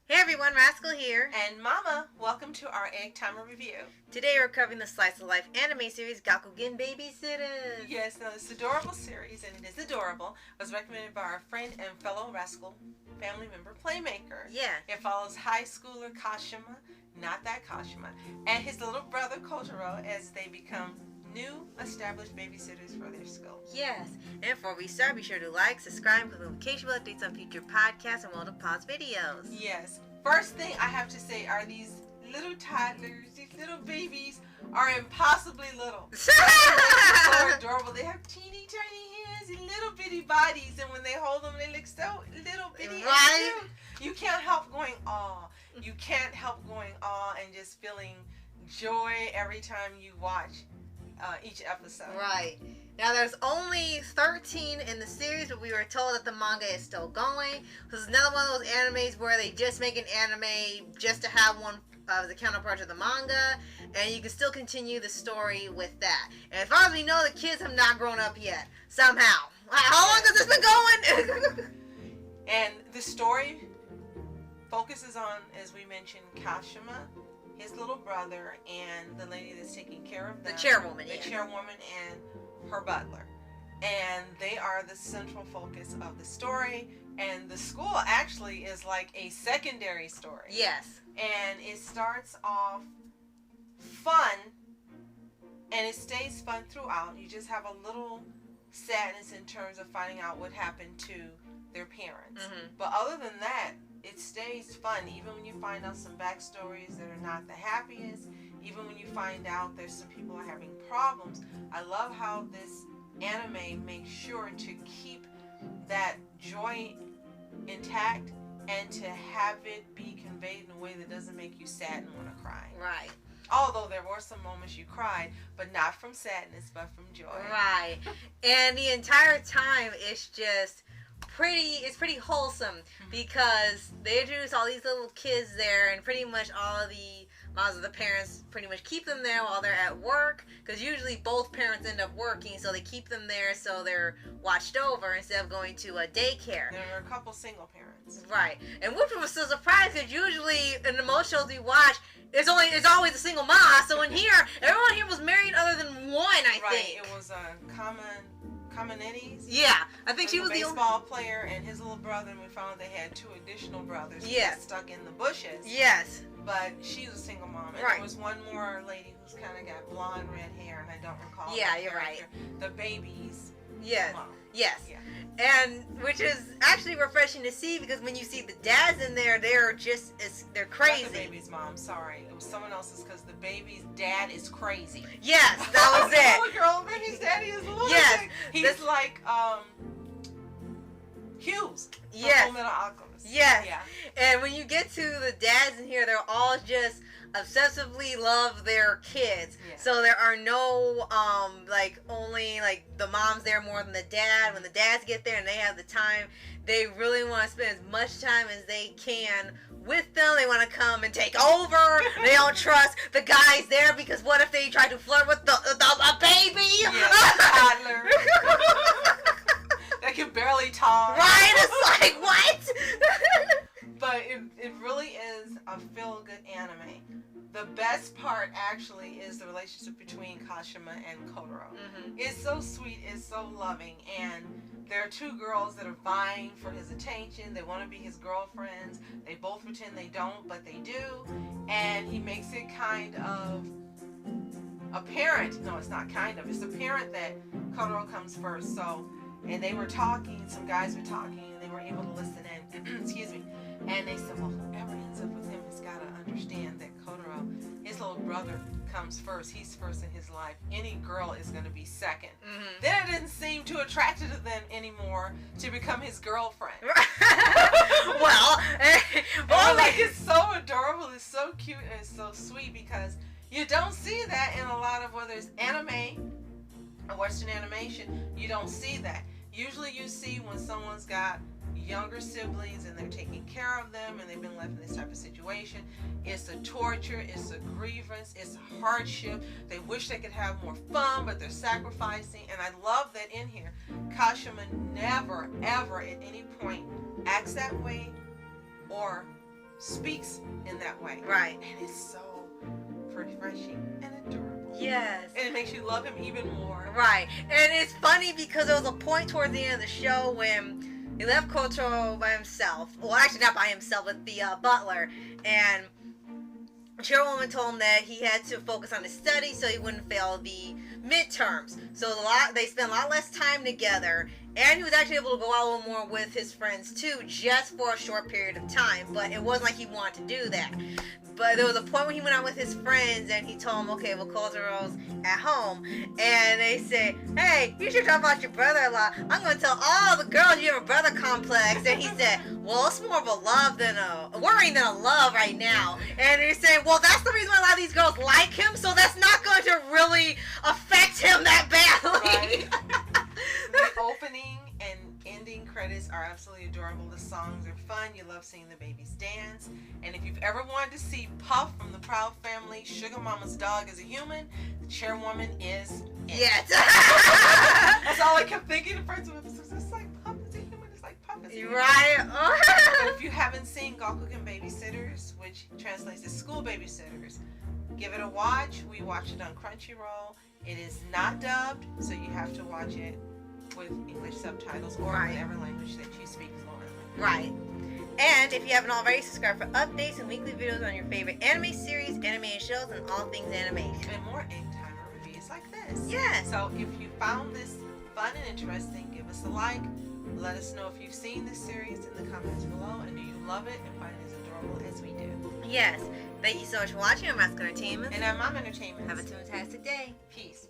Hey everyone, Rascal here. And Mama, welcome to our Egg Timer review. Today we're covering the slice of life anime series Gakkuen Babysitters. Yes, now this adorable series, and it is adorable, was recommended by our friend and fellow Rascal family member Playmaker. Yeah. It follows high schooler Kashima, not that Kashima, and his little brother Kotaro as they become new established babysitters for their school. Yes. And before we start, be sure to like, subscribe, click notification bell updates on future podcasts and all the Paws videos. Yes. First thing I have to say are these little toddlers, these little babies are impossibly little. So adorable. They have teeny tiny hands and little bitty bodies, and when they hold them, they look so little bitty. Right? And cute. You can't help going aw. You can't help going aw and just feeling joy every time you watch each episode. Right. Now there's only 13 in the series, but we were told that the manga is still going. This is another one of those animes where they just make an anime just to have one of the counterpart to the manga, and you can still continue the story with that. And as far as we know, the kids have not grown up yet, somehow. How long has this been going? And the story focuses on, as we mentioned, Kashima, his little brother, and the lady that's taking care of them. The chairwoman, The chairwoman and her butler. And they are the central focus of the story. And the school actually is like a secondary story. Yes. And it starts off fun, and it stays fun throughout. You just have a little sadness in terms of finding out what happened to their parents. Mm-hmm. But other than that, it stays fun, even when you find out some backstories that are not the happiest, even when you find out there's some people are having problems. I love how this anime makes sure to keep that joy intact and to have it be conveyed in a way that doesn't make you sad and want to cry. Right. Although there were some moments you cried, but not from sadness, but from joy. Right. And the entire time it's just pretty wholesome, because they introduce all these little kids there, and pretty much all of the moms of the parents pretty much keep them there while they're at work, because usually both parents end up working, so they keep them there so they're watched over instead of going to a daycare. There are a couple single parents. Right. And which was so surprised, because usually in the most shows we watch, it's always a single mom. So in here, everyone here was married other than one, I think. Right. It was Kamenetti's. Yeah, I think she was the baseball player and his little brother, and we found out they had two additional brothers who got stuck in the bushes. Yes. But she's a single mom. And there was one more lady who's kind of got blonde red hair, and I don't recall. Yeah, you're right. The baby's mom. Yes. Yeah. And which is actually refreshing to see, because when you see the dads in there, they're crazy. Not the baby's mom, sorry. It was someone else's, because the baby's dad is crazy. Yes, that was it. Little girl, baby's daddy is a little Yes. He's like Hughes. Yes. Fullmetal Alchemist. Yes. Yeah. And when you get to the dads in here, they're all just obsessively love their kids. Yeah. So there are no only the mom's there more than the dad. When the dads get there and they have the time, they really want to spend as much time as they can with them. They want to come and take over. They don't trust the guys there, because what if they try to flirt with a baby? Yeah, toddler. That can barely talk. Right? It's like, what? But it really is a feel-good anime. The best part, actually, is the relationship between Kashima and Kotaro. Mm-hmm. It's so sweet, it's so loving, and there are two girls that are vying for his attention. They want to be his girlfriends. They both pretend they don't, but they do. And he makes it kind of apparent. No, it's not kind of. It's apparent that Kotaro comes first. So, and they were talking, some guys were talking, and they were able to listen in. Excuse me. And they said, well, whoever ends up with him has got to understand that Kotaro, his little brother, comes first. He's first in his life. Any girl is going to be second. Mm-hmm. Then it didn't seem too attractive to them anymore to become his girlfriend. Well, it's so adorable, it's so cute, and it's so sweet, because you don't see that in a lot of, whether it's anime or Western animation, you don't see that. Usually you see when someone's got younger siblings and they're taking care of them and they've been left in this type of situation. It's a torture, it's a grievance, it's a hardship. They wish they could have more fun, but they're sacrificing. And I love that in here, Kashima never, ever at any point acts that way or speaks in that way. Right. And it's so refreshing and adorable. Yes. And it makes you love him even more. Right. And it's funny because there was a point towards the end of the show when he left Kotaro by himself. Well, actually not by himself, with the butler. And the chairwoman told him that he had to focus on his studies so he wouldn't fail the midterms. So they spent a lot less time together. And he was actually able to go out a little more with his friends too, just for a short period of time. But it wasn't like he wanted to do that. But there was a point when he went out with his friends and he told them, okay, well, Kotaro's at home. And they say, hey, you should talk about your brother a lot. I'm going to tell all the girls you have a brother complex. And he said, well, it's more of a love than a worrying than a love right now. And he said, well, that's the reason why a lot of these girls like him. So that's not going to really affect him that badly. Right. The opening and ending credits are absolutely adorable. The songs are fun. You love seeing the babies dance. And if you've ever wanted to see Puff from the Proud Family, Sugar Mama's dog as a human, the chairwoman is it. Yes. That's all I kept thinking in first episodes. It's like Puff is a human. It's like Puff is a human. Right. But if you haven't seen Gakkuen Babysitters, which translates to school babysitters, give it a watch. We watched it on Crunchyroll. It is not dubbed, so you have to watch it with English subtitles or whatever language that you speak fluently. Right. And if you haven't already, subscribe for updates and weekly videos on your favorite anime series, animated shows, and all things animation. And more Timer reviews like this. Yes. So if you found this fun and interesting, give us a like. Let us know if you've seen this series in the comments below, and do you love it and find it as adorable as we do. Yes. Thank you so much for watching. I'm Rascal Entertainment. And I'm Mom Entertainment. Have a fantastic day. Peace.